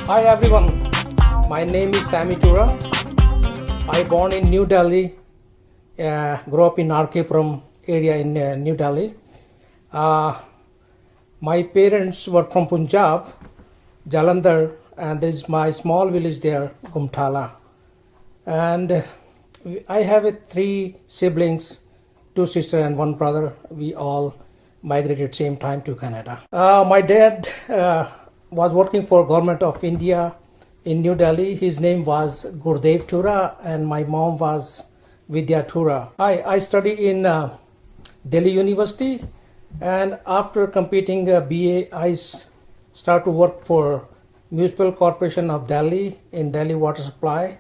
Hi everyone, my name is Sammy Toora. I born in New Delhi, grew up in Arkepuram area in New Delhi. My parents were from Punjab, Jalandhar, and there is my small village there, Gumthala. And I have three siblings, two sisters and one brother. We all migrated same time to Canada. My dad was working for Government of India in New Delhi. His name was Gurdev Toora and my mom was Vidya Toora. I study in Delhi University, and after completing BA, I start to work for Municipal Corporation of Delhi in Delhi Water Supply,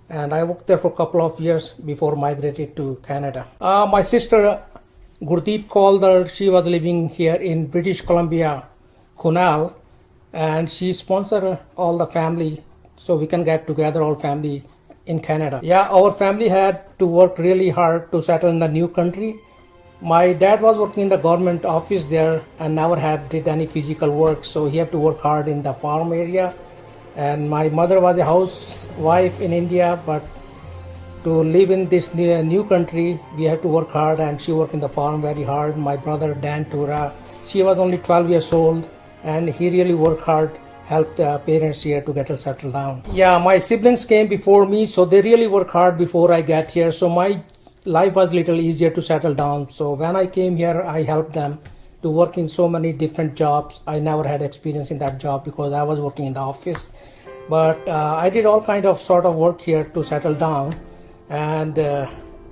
and I worked there for a couple of years before migrated to Canada. My sister Gurdeep Kaur, she was living here in British Columbia, Kunal, and she sponsored all the family so we can get together all family in Canada. Yeah, our family had to work really hard to settle in the new country. My dad was working in the government office there and never did any physical work, so he had to work hard in the farm area. And my mother was a housewife in India, but to live in this new country, we had to work hard, and she worked in the farm very hard. My brother Dan Toora, she was only 12 years old, and he really worked hard, helped parents here to get settled down. Yeah, my siblings came before me, so they really worked hard before I got here. So my life was a little easier to settle down. So when I came here, I helped them to work in so many different jobs. I never had experience in that job because I was working in the office. But I did all kind of sort of work here to settle down. And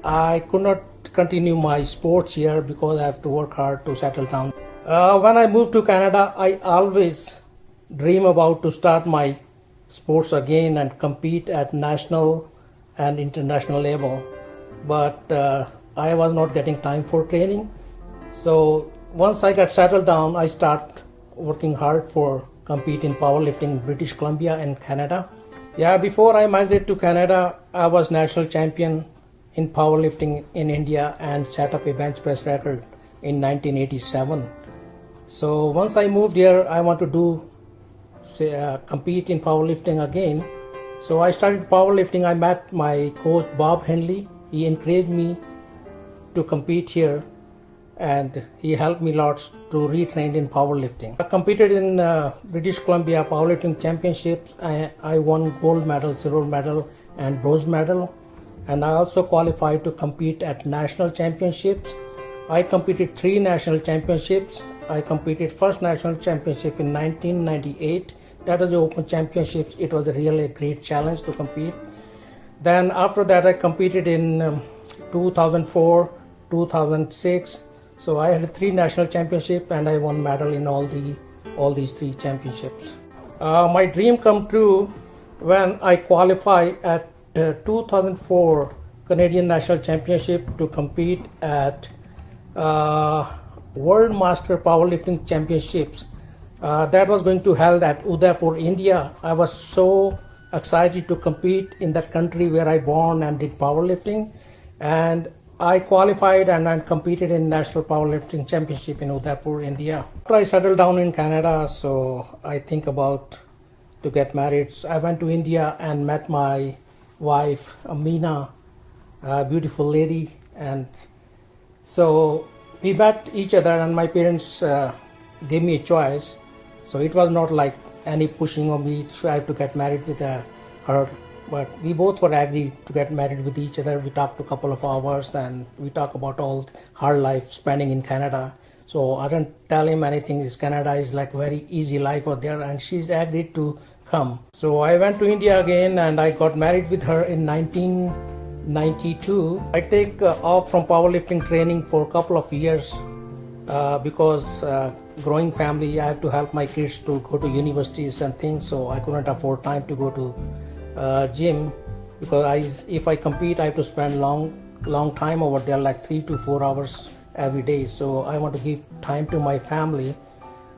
I could not continue my sports here because I have to work hard to settle down. When I moved to Canada, I always dream about to start my sports again and compete at national and international level. But I was not getting time for training. So once I got settled down, I start working hard for compete in powerlifting in British Columbia and Canada. Yeah, before I migrated to Canada, I was national champion in powerlifting in India and set up a bench press record in 1987. So once I moved here, I want to compete in powerlifting again. So I started powerlifting. I met my coach Bob Henley. He encouraged me to compete here, and he helped me lots to retrain in powerlifting. I competed in British Columbia Powerlifting Championships. I won gold medal, silver medal, and bronze medal. And I also qualified to compete at national championships. I competed 3 national championships. I competed first national championship in 1998. That was the Open Championships. It was really a great challenge to compete. Then after that, I competed in 2004, 2006. So I had 3 national championships and I won medal in all these 3 championships. My dream come true when I qualified at 2004 Canadian National Championship to compete at World Master Powerlifting Championships. That was going to held at Udaipur, India. I was so excited to compete in that country where I born and did powerlifting, and I qualified and I competed in National Powerlifting Championship in Udaipur, India. After I settled down in Canada, so I think about to get married. So I went to India and met my wife, Amina, a beautiful lady, and so we met each other, and my parents gave me a choice. So it was not like any pushing on me, so I have to get married with her. But we both were agreed to get married with each other. We talked a couple of hours and we talked about all hard life spending in Canada. So I didn't tell him anything. Canada is like very easy life out there, and she's agreed to come. So I went to India again and I got married with her in 1992. I take off from powerlifting training for a couple of years because growing family, I have to help my kids to go to universities and things, so I couldn't afford time to go to gym because if I compete, I have to spend long time over there, like 3 to 4 hours every day. So I want to give time to my family,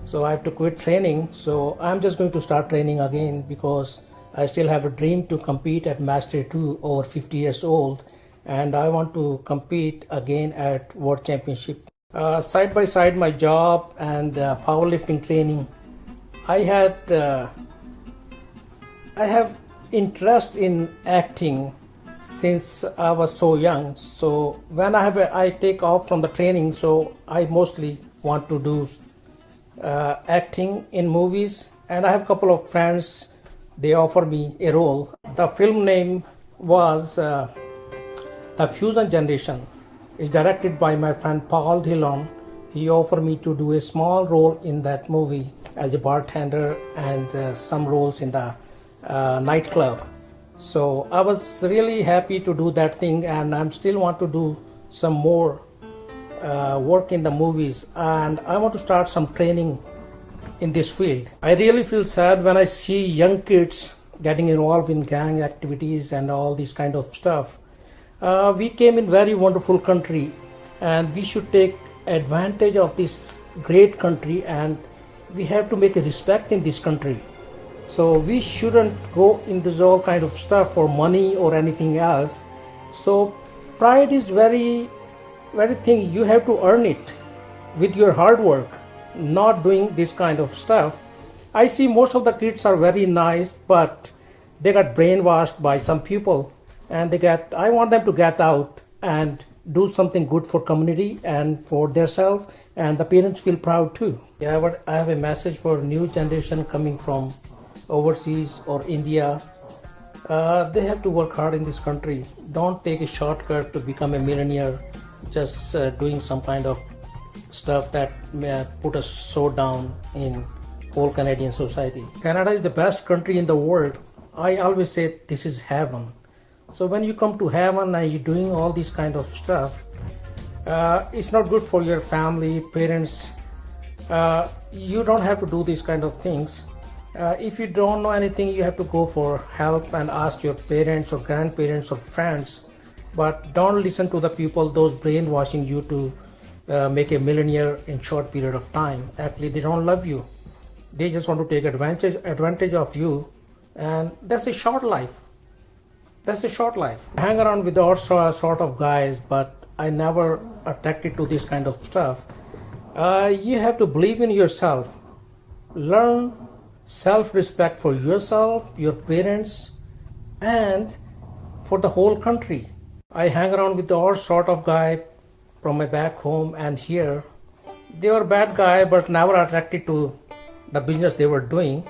so I have to quit training. So I'm just going to start training again because I still have a dream to compete at Master 2 over 50 years old, and I want to compete again at World Championship. Side by side my job and powerlifting training, I had I have interest in acting since I was so young. So when I take off from the training, so I mostly want to do acting in movies. And I have a couple of friends. They offer me a role. The film name was The Fusion Generation. It's directed by my friend Paul Dillon. He offered me to do a small role in that movie as a bartender and some roles in the nightclub. So I was really happy to do that thing, and I still want to do some more work in the movies, and I want to start some training in this field. I really feel sad when I see young kids getting involved in gang activities and all this kind of stuff. We came in very wonderful country, and we should take advantage of this great country, and we have to make a respect in this country. So we shouldn't go in this all kind of stuff for money or anything else. So pride is very thing, you have to earn it with your hard work, not doing this kind of stuff. I see most of the kids are very nice, but they got brainwashed by some people, and I want them to get out and do something good for community and for themselves, and the parents feel proud too. Yeah, but I have a message for new generation coming from overseas or India. They have to work hard in this country. Don't take a shortcut to become a millionaire, just doing some kind of stuff that may put us so down in whole Canadian society. Canada is the best country in the world. I always say this is heaven. So when you come to heaven and you're doing all this kind of stuff, it's not good for your family, parents. You don't have to do these kind of things. If you don't know anything, you have to go for help and ask your parents or grandparents or friends. But don't listen to the people, those brainwashing you to make a millionaire in short period of time. Actually, they don't love you. They just want to take advantage of you, and that's a short life. That's a short life. I hang around with all sort of guys, but I never attracted to this kind of stuff. You have to believe in yourself. Learn self-respect for yourself, your parents, and for the whole country. I hang around with all sort of guy from my back home and here. They were bad guy, but never attracted to the business they were doing,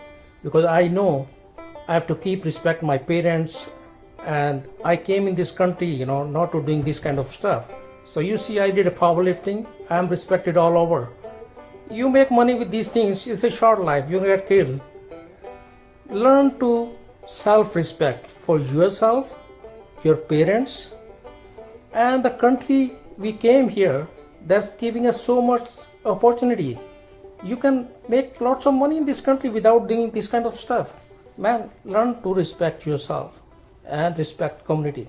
because I know I have to keep respect my parents, and I came in this country, not to doing this kind of stuff. So you see, I did a powerlifting. I am respected all over. You make money with these things, it's a short life, you get killed. Learn to self-respect for yourself, your parents, and the country we came here that's giving us so much opportunity. You can make lots of money in this country without doing this kind of stuff. Man, learn to respect yourself and respect community.